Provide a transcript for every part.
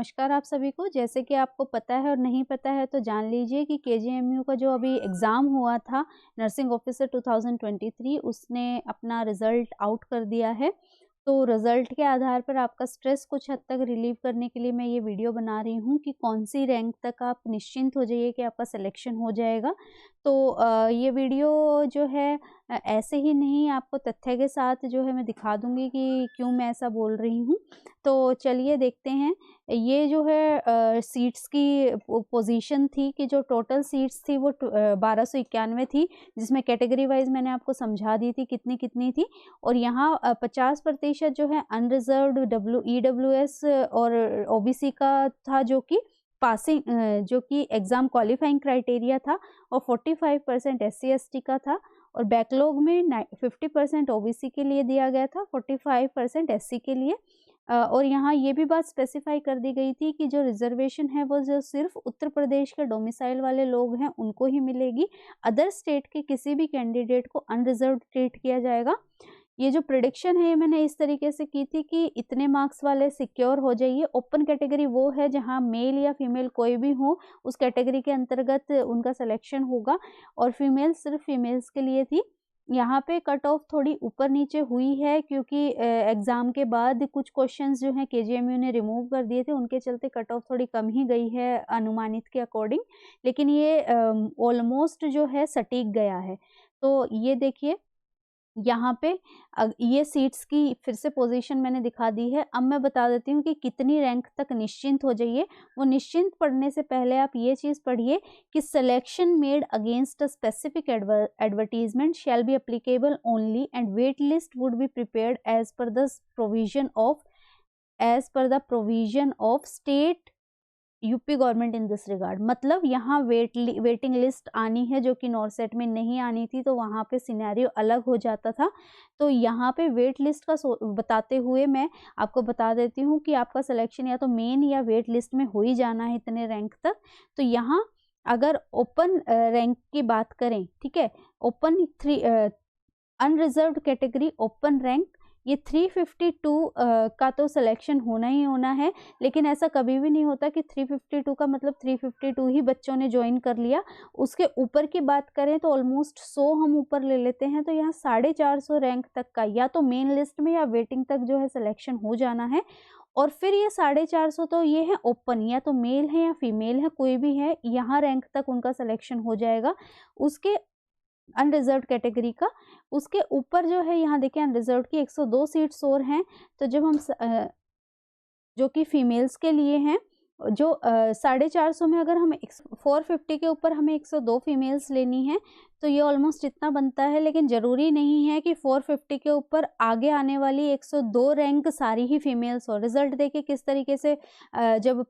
नमस्कार आप सभी को। जैसे कि आपको पता है और नहीं पता है तो जान लीजिए कि केजीएमयू का जो अभी एग्ज़ाम हुआ था नर्सिंग ऑफिसर 2023 उसने अपना रिज़ल्ट आउट कर दिया है। तो रिज़ल्ट के आधार पर आपका स्ट्रेस कुछ हद तक रिलीव करने के लिए मैं ये वीडियो बना रही हूँ कि कौन-सी रैंक तक आप निश्चिंत हो जाइए कि आपका सिलेक्शन हो जाएगा। तो ये वीडियो जो है ऐसे ही नहीं, आपको तथ्य के साथ जो है मैं दिखा दूँगी कि क्यों मैं ऐसा बोल रही हूँ। तो चलिए देखते हैं। ये जो है सीट्स की पोजीशन थी कि जो टोटल सीट्स थी वो 1291 थी, जिसमें कैटेगरी वाइज मैंने आपको समझा दी थी कितनी-कितनी थी। और यहाँ 50% जो है अनरिजर्व्ड ईडब्ल्यूएस और ओबीसी का था, जो कि पासिंग जो कि एग्ज़ाम क्वालिफाइंग क्राइटेरिया था, और 45% एससी एसटी का था। और बैकलॉग में 50% ओबीसी के लिए दिया गया था, 45% एससी के लिए। और यहाँ ये भी बात स्पेसिफाई कर दी गई थी कि जो रिजर्वेशन है वो जो सिर्फ उत्तर प्रदेश के डोमिसाइल वाले लोग हैं उनको ही मिलेगी। अदर स्टेट के किसी भी कैंडिडेट को अनरिजर्व्ड ट्रीट किया जाएगा। ये जो प्रिडिक्शन है ये मैंने इस तरीके से की थी कि इतने मार्क्स वाले सिक्योर हो जाइए। ओपन कैटेगरी वो है जहाँ मेल या फीमेल कोई भी हो, उस कैटेगरी के अंतर्गत उनका सिलेक्शन होगा। और फीमेल सिर्फ फीमेल्स के लिए थी। यहाँ पे कट ऑफ थोड़ी ऊपर नीचे हुई है क्योंकि एग्ज़ाम के बाद कुछ क्वेश्चंस जो हैं केजीएमयू ने रिमूव कर दिए थे, उनके चलते कट ऑफ थोड़ी कम ही गई है अनुमानित के अकॉर्डिंग। लेकिन ये ऑलमोस्ट जो है सटीक गया है। तो ये देखिए यहाँ पे ये सीट्स की फिर से पोजीशन मैंने दिखा दी है। अब मैं बता देती हूँ कि कितनी रैंक तक निश्चिंत हो जाइए। वो निश्चिंत पढ़ने से पहले आप ये चीज़ पढ़िए कि selection made against a specific advertisement shall be applicable only and wait list would be prepared as per the provision of state UP government in this regard. मतलब यहाँ वेटिंग लिस्ट आनी है, जो कि नॉर्सेट में नहीं आनी थी, तो वहाँ पे सिनेरियो अलग हो जाता था। तो यहाँ पे वेट लिस्ट का बताते हुए मैं आपको बता देती हूँ कि आपका सिलेक्शन या तो मेन या वेट लिस्ट में हो ही जाना है इतने रैंक तक। तो यहाँ अगर ओपन रैंक की बात करें, ठीक है, open unreserved category open rank, ये 352 का तो सिलेक्शन होना ही होना है। लेकिन ऐसा कभी भी नहीं होता कि 352 का मतलब 352 ही बच्चों ने ज्वाइन कर लिया। उसके ऊपर की बात करें तो ऑलमोस्ट 100 हम ऊपर ले लेते हैं। तो यहाँ 450 रैंक तक का या तो मेन लिस्ट में या वेटिंग तक जो है सिलेक्शन हो जाना है। और फिर ये 450 तो ये है ओपन, या तो मेल है या फीमेल है, कोई भी है, यहाँ रैंक तक उनका सिलेक्शन हो जाएगा। उसके अनरिजर्व्ड कैटेगरी का उसके ऊपर जो है, यहाँ देखिए अनरिजर्व्ड की 102 सीट्स और हैं। तो जब हम जो कि फीमेल्स के लिए हैं, जो 450 में अगर हम 450 के ऊपर हमें 102 फीमेल्स लेनी है, तो ये ऑलमोस्ट इतना बनता है। लेकिन ज़रूरी नहीं है कि 450 के ऊपर आगे आने वाली 102 रैंक सारी ही फीमेल्स हो। रिजल्ट देखिए किस तरीके से जब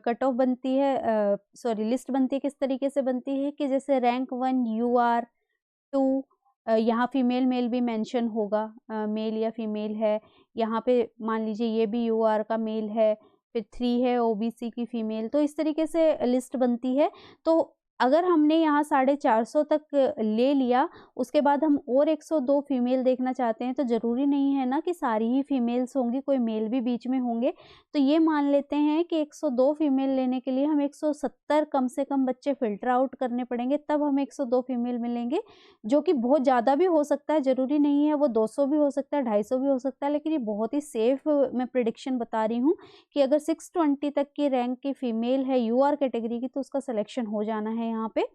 कट ऑफ बनती है, लिस्ट बनती है, किस तरीके से बनती है कि जैसे रैंक 1 UR 2, यहाँ फीमेल मेल भी मेंशन होगा, मेल या फीमेल है। यहाँ पे मान लीजिए ये भी यूआर का मेल है, फिर 3 है ओबीसी की फीमेल। तो इस तरीके से लिस्ट बनती है। तो अगर हमने यहाँ 450 तक ले लिया, उसके बाद हम और 102 फीमेल देखना चाहते हैं, तो ज़रूरी नहीं है ना कि सारी ही फीमेल्स होंगी, कोई मेल भी बीच में होंगे। तो ये मान लेते हैं कि 102 फीमेल लेने के लिए हम 170 कम से कम बच्चे फ़िल्टर आउट करने पड़ेंगे, तब हमें 102 फीमेल मिलेंगे, जो कि बहुत ज़्यादा भी हो सकता है, ज़रूरी नहीं है वो 200 भी हो सकता है, 250 भी हो सकता है। लेकिन ये बहुत ही सेफ मैं प्रिडिक्शन बता रही हूँ कि अगर 620 तक की रैंक की फीमेल है यूआर कैटेगरी की, तो उसका सिलेक्शन हो जाना है यहाँ पे।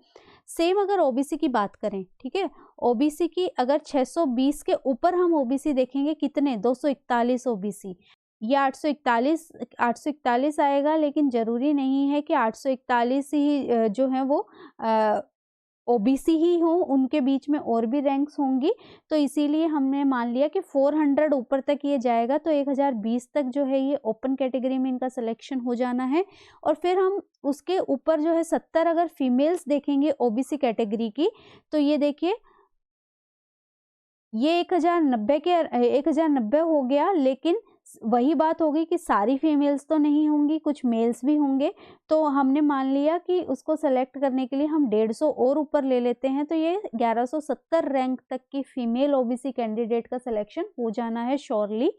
सेम अगर ओबीसी की बात करें, ठीक है, ओबीसी की अगर 620 के ऊपर हम ओबीसी देखेंगे, कितने 241 ओबीसी या 841 आएगा। लेकिन ज़रूरी नहीं है कि 841 ही जो है वो ओबीसी ही हो, उनके बीच में और भी रैंक्स होंगी। तो इसीलिए हमने मान लिया कि 400 ऊपर तक ये जाएगा, तो 1020 तक जो है ये ओपन कैटेगरी में इनका सिलेक्शन हो जाना है। और फिर हम उसके ऊपर जो है 70 अगर फीमेल्स देखेंगे ओबीसी कैटेगरी की, तो ये देखिए ये 1090 हो गया। लेकिन वही बात होगी कि सारी फीमेल्स तो नहीं होंगी, कुछ मेल्स भी होंगे। तो हमने मान लिया कि उसको सेलेक्ट करने के लिए हम 150 और ऊपर ले लेते हैं, तो ये 1170 रैंक तक की फीमेल ओबीसी कैंडिडेट का सिलेक्शन हो जाना है श्योरली।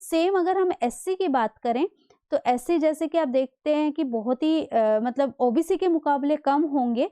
सेम अगर हम एससी की बात करें, तो एससी जैसे कि आप देखते हैं कि बहुत ही मतलब ओबीसी के मुकाबले कम होंगे।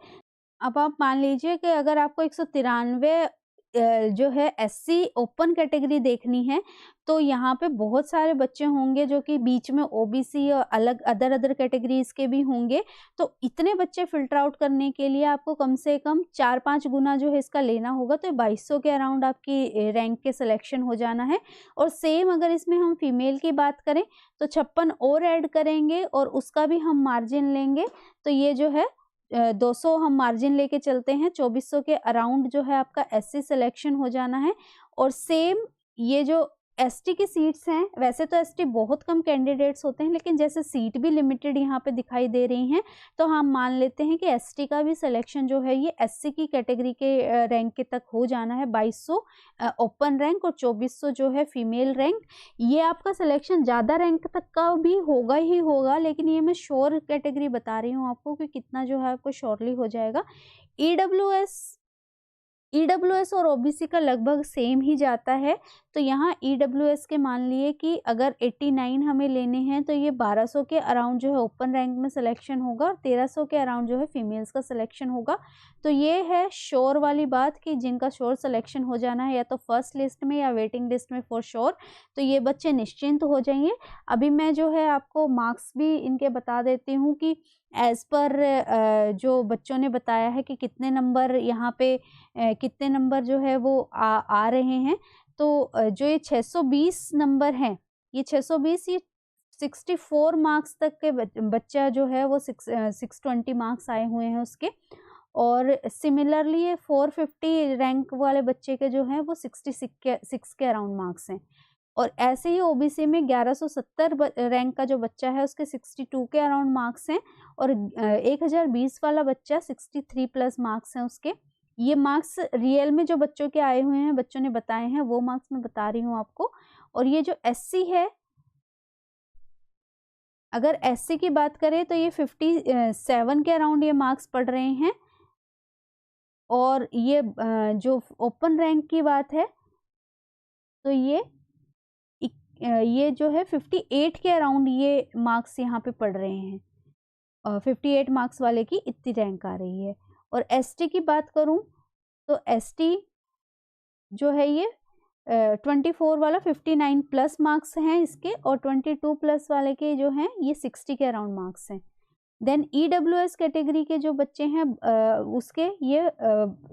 अब आप मान लीजिए कि अगर आपको 193 जो है एससी ओपन कैटेगरी देखनी है, तो यहाँ पे बहुत सारे बच्चे होंगे जो कि बीच में ओबीसी और अलग अदर कैटेगरीज के भी होंगे। तो इतने बच्चे फिल्टर आउट करने के लिए आपको कम से कम 4-5 गुना जो है इसका लेना होगा, तो 2200 के अराउंड आपकी रैंक के सिलेक्शन हो जाना है। और सेम अगर इसमें हम फीमेल की बात करें तो 56 और ऐड करेंगे और उसका भी हम मार्जिन लेंगे, तो ये जो है 200 हम मार्जिन लेके चलते हैं, 2400 के अराउंड जो है आपका एससी सिलेक्शन हो जाना है। और सेम ये जो एसटी की सीट्स हैं, वैसे तो एसटी बहुत कम कैंडिडेट्स होते हैं, लेकिन जैसे सीट भी लिमिटेड यहाँ पे दिखाई दे रही हैं, तो हम मान लेते हैं कि एसटी का भी सिलेक्शन जो है ये एससी की कैटेगरी के रैंक के तक हो जाना है। 2200 ओपन रैंक और 2400 जो है फीमेल रैंक। ये आपका सिलेक्शन ज़्यादा रैंक तक का भी होगा ही होगा, लेकिन ये मैं श्योर कैटेगरी बता रही हूँ आपको कि कितना जो है आपको श्योरली हो जाएगा। ईडब्ल्यूएस और ओबीसी का लगभग सेम ही जाता है। तो यहाँ ईडब्ल्यूएस के मान लिए कि अगर 89 हमें लेने हैं, तो ये 1200 के अराउंड जो है ओपन रैंक में सिलेक्शन होगा और 1300 के अराउंड जो है फीमेल्स का सिलेक्शन होगा। तो ये है श्योर वाली बात कि जिनका श्योर सिलेक्शन हो जाना है या तो फर्स्ट लिस्ट में या वेटिंग लिस्ट में फॉर श्योर, तो ये बच्चे निश्चिंत हो जाइए। अभी मैं जो है आपको मार्क्स भी इनके बता देती हूँ कि एज पर जो बच्चों ने बताया है कि कितने नंबर यहाँ पे कितने नंबर जो है वो आ रहे हैं। तो जो ये 620 नंबर हैं, ये 620 ये 64 मार्क्स तक के बच्चा जो है वो 620 मार्क्स आए हुए हैं उसके। और सिमिलरली ये 450 रैंक वाले बच्चे के जो हैं वो 66 के अराउंड मार्क्स हैं। और ऐसे ही ओबीसी में 1170 रैंक का जो बच्चा है उसके 62 के अराउंड मार्क्स हैं। और 1020 वाला बच्चा 63 प्लस मार्क्स हैं उसके। ये मार्क्स रियल में जो बच्चों के आए हुए हैं, बच्चों ने बताए हैं, वो मार्क्स मैं बता रही हूँ आपको। और ये जो एससी है, अगर एससी की बात करें तो ये 57 के अराउंड ये मार्क्स पड़ रहे हैं। और ये जो ओपन रैंक की बात है तो ये जो है 58 के अराउंड ये मार्क्स यहाँ पे पड़ रहे हैं। 58 मार्क्स वाले की इतनी रैंक आ रही है। और एसटी की बात करूँ तो एसटी जो है ये 24 वाला 59 प्लस मार्क्स हैं इसके, और 22 प्लस वाले के जो हैं ये 60 के अराउंड मार्क्स हैं। देन ईडब्ल्यूएस कैटेगरी के जो बच्चे हैं उसके ये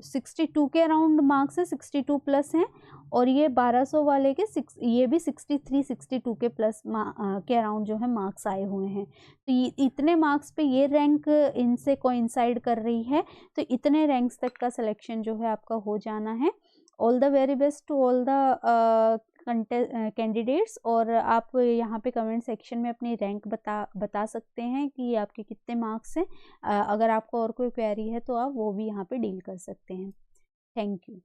62 के अराउंड मार्क्स हैं, 62 प्लस हैं। और ये 1200 वाले के ये भी 63-62 के प्लस के अराउंड जो है मार्क्स आए हुए हैं। तो ये इतने मार्क्स पे ये रैंक इनसे कोइंसाइड कर रही है, तो इतने रैंक्स तक का सिलेक्शन जो है आपका हो जाना है। All the very best to all the candidates. और आप यहाँ पे कमेंट सेक्शन में अपनी रैंक बता सकते हैं कि आपके कितने मार्क्स हैं। अगर आपको और कोई क्वेरी है तो आप वो भी यहाँ पे डील कर सकते हैं। Thank you.